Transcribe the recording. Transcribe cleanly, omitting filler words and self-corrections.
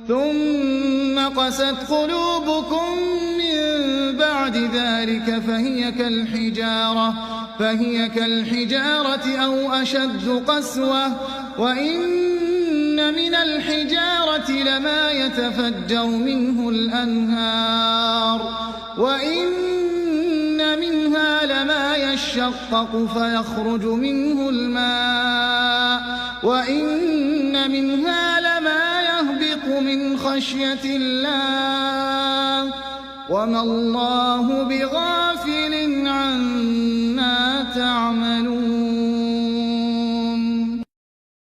ثم قست قلوبكم من بعد ذلك فهي كالحجارة أو أشد قسوة وإن من الحجارة لما يتفجر منه الأنهار وإن منها لما يشقق فيخرج منه الماء وإن منها لما يهبط من خشية الله وما الله بغافل عما تعملون.